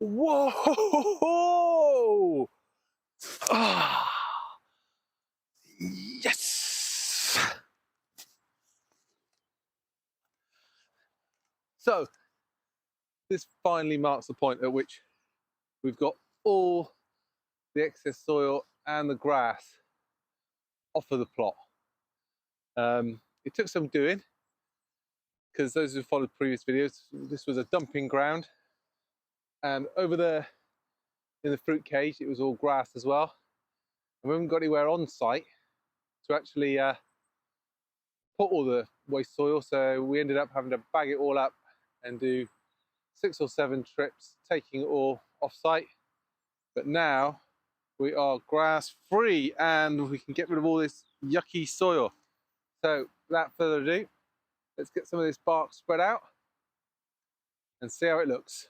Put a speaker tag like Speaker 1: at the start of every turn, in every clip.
Speaker 1: Whoa! Ah, yes! So, this finally marks the point at which we've got all the excess soil and the grass off of the plot. It took some doing, because those who followed previous videos, this was a dumping ground, and over there in the fruit cage it was all grass as well, and we haven't got anywhere on site to actually put all the waste soil, so we ended up having to bag it all up and do 6 or 7 trips taking it all off site. But now we are grass free and we can get rid of all this yucky soil. So without further ado, let's get some of this bark spread out and see how it looks.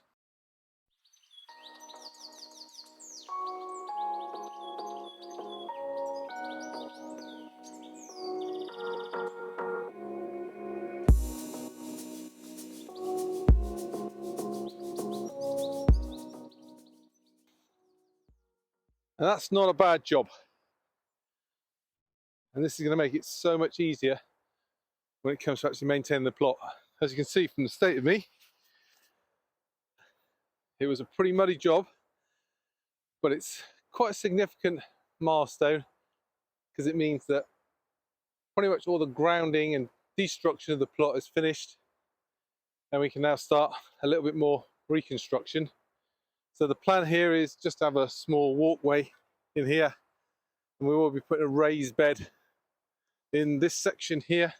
Speaker 1: And that's not a bad job. And this is going to make it so much easier when it comes to actually maintaining the plot. As you can see from the state of me, it was a pretty muddy job, but it's quite a significant milestone because it means that pretty much all the grounding and destruction of the plot is finished, and we can now start a little bit more reconstruction. So the plan here is just to have a small walkway in here, and we will be putting a raised bed in this section here,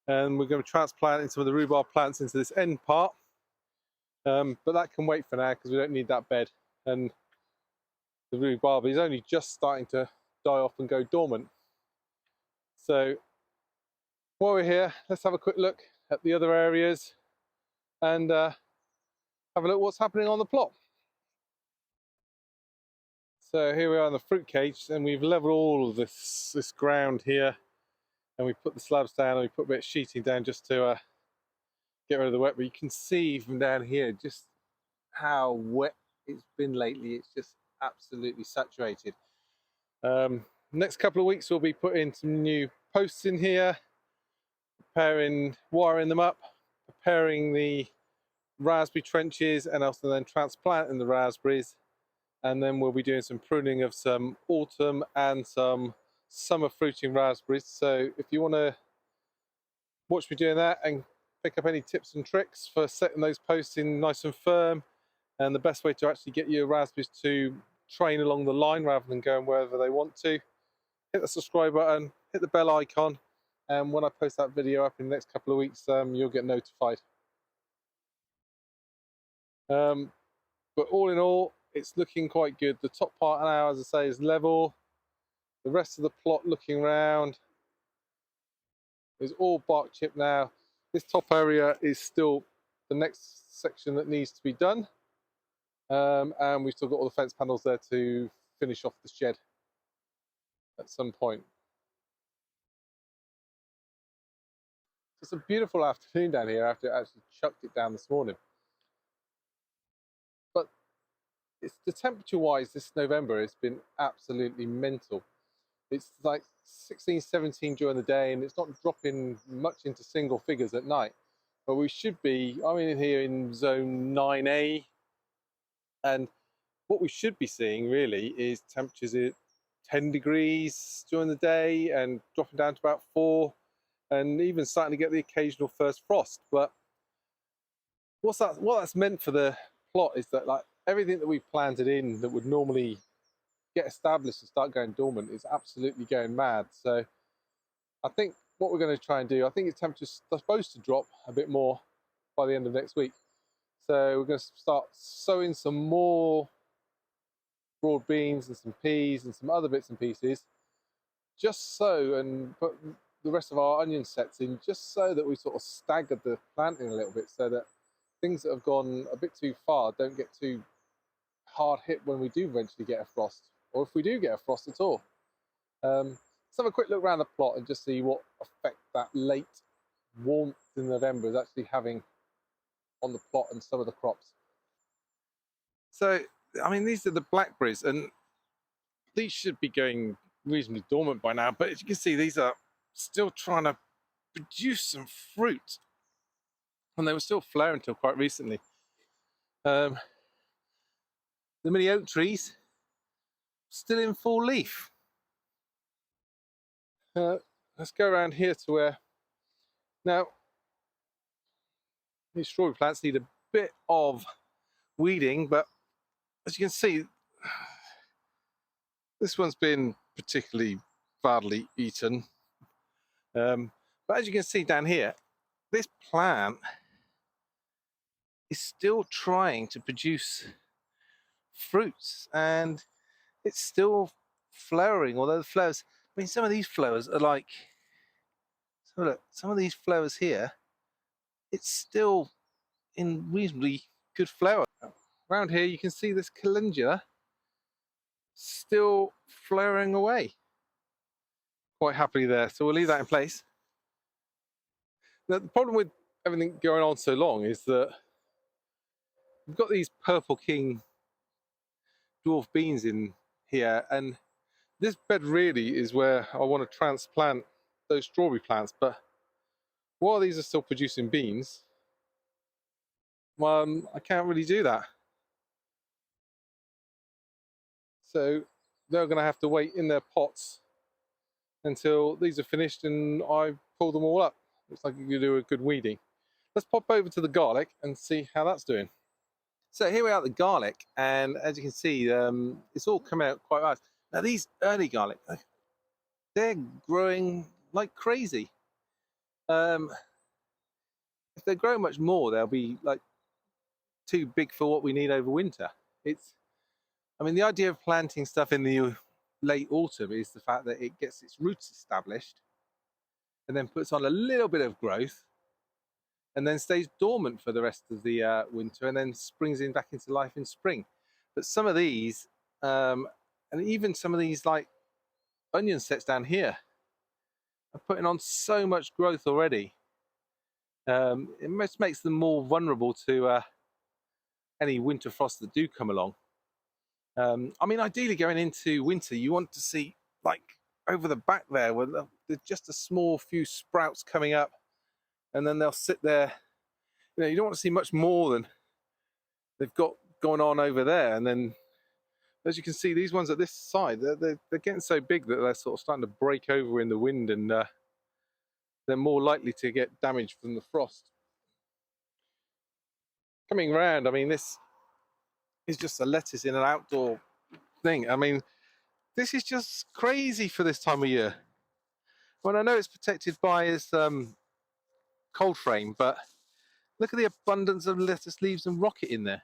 Speaker 1: and we're going to transplant in some of the rhubarb plants into this end part, but that can wait for now because we don't need that bed, and the rhubarb is only just starting to die off and go dormant. So while we're here, let's have a quick look at the other areas and have a look at what's happening on the plot. So here we are in the fruit cage, and we've leveled all of this ground here, and we put the slabs down and we put a bit of sheeting down just to get rid of the wet. But you can see from down here just how wet it's been lately. It's just absolutely saturated. Next couple of weeks we'll be putting some new posts in here, wiring them up, preparing the raspberry trenches, and also then transplanting the raspberries. And then we'll be doing some pruning of some autumn and some summer fruiting raspberries. So if you want to watch me doing that and pick up any tips and tricks for setting those posts in nice and firm, and the best way to actually get your raspberries to train along the line rather than going wherever they want to, hit the subscribe button, hit the bell icon, and when I post that video up in the next couple of weeks, you'll get notified. But all in all, it's looking quite good. The top part now, as I say, is level. The rest of the plot looking round is all bark chip now. This top area is still the next section that needs to be done. And we've still got all the fence panels there to finish off the shed at some point. It's a beautiful afternoon down here after I actually chucked it down this morning. But it's the temperature-wise this November has been absolutely mental. It's like 16, 17 during the day, and it's not dropping much into single figures at night. But we should be, I'm in here in zone 9A, and what we should be seeing really is temperatures at 10 degrees during the day and dropping down to about 4, and even starting to get the occasional first frost. But what that's meant for the plot is that, like, everything that we planted in that would normally get established and start going dormant is absolutely going mad. So I think what we're going to try and do, I think its temperature's supposed to drop a bit more by the end of next week. So we're going to start sowing some more broad beans and some peas and some other bits and pieces, just so, and put the rest of our onion sets in, just so that we sort of staggered the planting a little bit, so that things that have gone a bit too far don't get too hard hit when we do eventually get a frost, or if we do get a frost at all. Let's have a quick look around the plot and just see what effect that late warmth in November is actually having on the plot and some of the crops. So, I mean, these are the blackberries, and these should be going reasonably dormant by now. But as you can see, these are still trying to produce some fruit, and they were still flowering until quite recently. The mini oak trees still in full leaf. Let's go around here to where now these strawberry plants need a bit of weeding, but as you can see, this one's been particularly badly eaten. But as you can see down here, this plant is still trying to produce fruits, and it's still flowering, although the flowers, I mean, some of these flowers are like, so look, some of these flowers here, it's still in reasonably good flower. Around here you can see this calendula still flowering away quite happily there, so we'll leave that in place. Now, the problem with everything going on so long is that we've got these Purple King dwarf beans in here, and this bed really is where I want to transplant those strawberry plants, but while these are still producing beans, I can't really do that. So they're going to have to wait in their pots until these are finished and I pull them all up. Looks like you can do a good weeding. Let's pop over to the garlic and see how that's doing. So here we are at the garlic, and as you can see, it's all coming out quite nice. Now these early garlic, they're growing like crazy. If they grow much more, they'll be like too big for what we need over winter. I mean, the idea of planting stuff in the late autumn is the fact that it gets its roots established and then puts on a little bit of growth and then stays dormant for the rest of the winter and then springs back into life in spring. But some of these, and even some of these like onion sets down here, are putting on so much growth already. It just makes them more vulnerable to any winter frosts that do come along. I mean, ideally going into winter, you want to see like over the back there where there's just a small few sprouts coming up, and then they'll sit there. You know, you don't want to see much more than they've got going on over there. And then, as you can see, these ones at this side, they're getting so big that they're sort of starting to break over in the wind, and they're more likely to get damaged from the frost. Coming around, I mean, this is just a lettuce in an outdoor thing. I mean, this is just crazy for this time of year. Well, I know it's protected by its cold frame, but look at the abundance of lettuce leaves and rocket in there.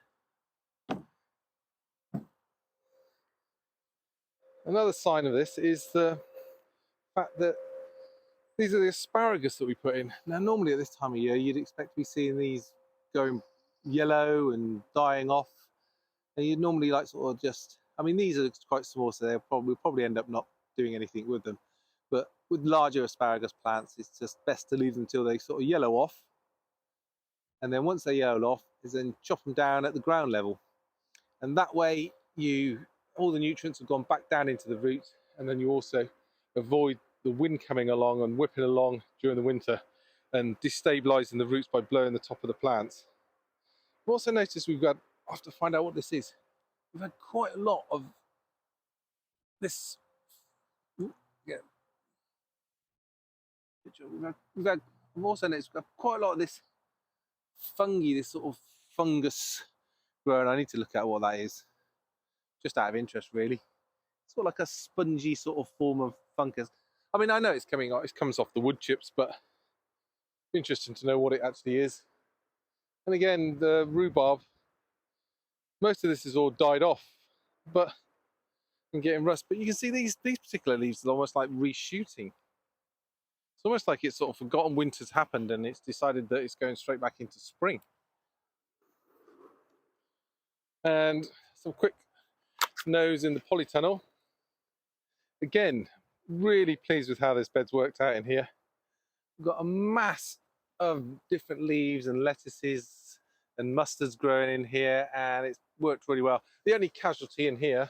Speaker 1: Another sign of this is the fact that these are the asparagus that we put in. Now, normally at this time of year, you'd expect to be seeing these going yellow and dying off. And you'd normally like sort of just, I mean, these are quite small, so we'll probably end up not doing anything with them. But with larger asparagus plants, it's just best to leave them until they sort of yellow off. And then once they yellow off, is then chop them down at the ground level. And that way, all the nutrients have gone back down into the root, and then you also avoid the wind coming along and whipping along during the winter and destabilizing the roots by blowing the top of the plants. I've also noticed I have to find out what this is. We've had quite a lot of this. Yeah. I've also noticed we've got quite a lot of this fungi, this sort of fungus growing. I need to look at what that is, just out of interest, really. It's sort of like a spongy sort of form of fungus. I mean, I know it comes off the wood chips, but interesting to know what it actually is. And again, the rhubarb, most of this is all died off, but and getting rust. But you can see these particular leaves are almost like reshooting. It's almost like it's sort of forgotten winter's happened and it's decided that it's going straight back into spring. And some quick nose in the polytunnel. Again, really pleased with how this bed's worked out in here. We've got a mass of different leaves and lettuces and mustard's growing in here, and it's worked really well. The only casualty in here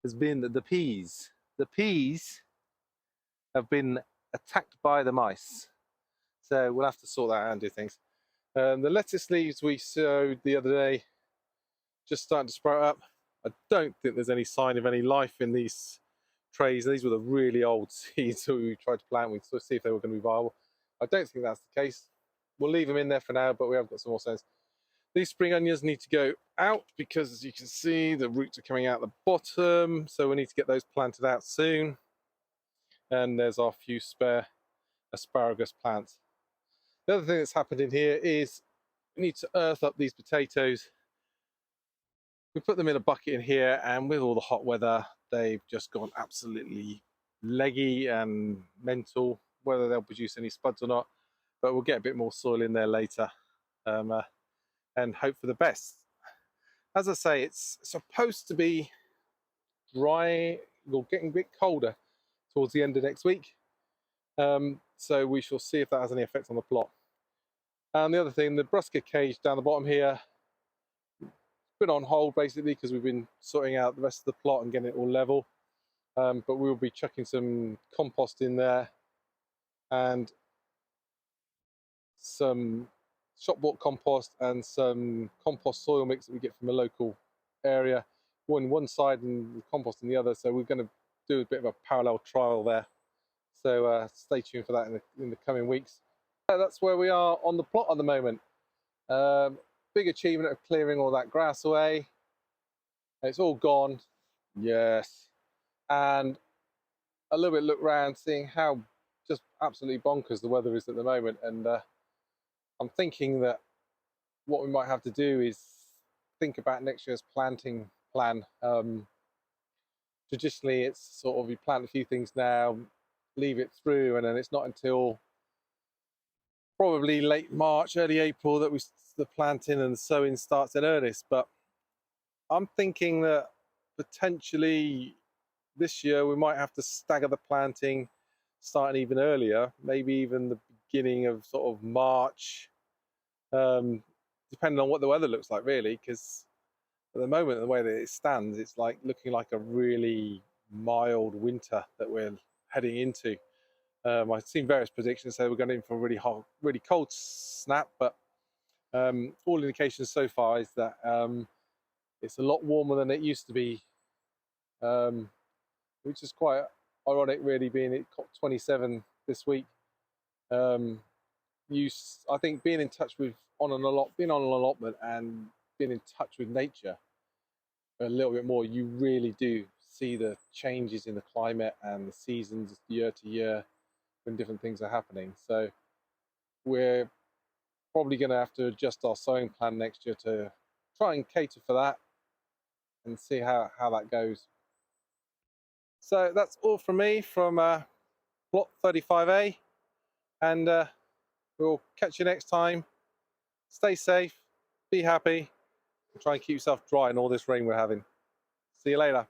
Speaker 1: has been the peas. The peas have been attacked by the mice, so we'll have to sort that out and do things. The lettuce leaves we sowed the other day just starting to sprout up. I don't think there's any sign of any life in these trays. These were the really old seeds that we tried to plant with to see if they were going to be viable. I don't think that's the case. We'll leave them in there for now, but we have got some more sense. These spring onions need to go out because, as you can see, the roots are coming out the bottom, so we need to get those planted out soon. And there's our few spare asparagus plants. The other thing that's happened in here is we need to earth up these potatoes. We put them in a bucket in here, and with all the hot weather, they've just gone absolutely leggy and mental, whether they'll produce any spuds or not. But we'll get a bit more soil in there later and hope for the best. As I say, it's supposed to be dry, or getting a bit colder towards the end of next week. So we shall see if that has any effect on the plot. And the other thing, the brusker cage down the bottom here, been on hold basically because we've been sorting out the rest of the plot and getting it all level. But we will be chucking some compost in there and some shop-bought compost and some compost soil mix that we get from a local area, one side and the compost in the other. So we're going to do a bit of a parallel trial there. So stay tuned for that in the coming weeks. That's where we are on the plot at the moment. Big achievement of clearing all that grass away. It's all gone, yes. And a little bit look around, seeing how just absolutely bonkers the weather is at the moment. And I'm thinking that what we might have to do is think about next year's planting plan. Traditionally, it's sort of you plant a few things now, leave it through, and then it's not until probably late March, early April that the planting and sowing starts in earnest. But I'm thinking that potentially this year we might have to stagger the planting, starting even earlier, maybe even the beginning of sort of March, depending on what the weather looks like, really, because at the moment, the way that it stands, it's like looking like a really mild winter that we're heading into. I've seen various predictions say we're going in for a really hot, really cold snap, but all indications so far is that it's a lot warmer than it used to be, which is quite ironic, really, being at COP27 this week. I think being in touch with being on an allotment and being in touch with nature a little bit more, you really do see the changes in the climate and the seasons year to year when different things are happening. So we're probably going to have to adjust our sowing plan next year to try and cater for that and see how that goes. So that's all from me from plot 35A, and we'll catch you next time. Stay safe, be happy, and try and keep yourself dry in all this rain we're having. See you later.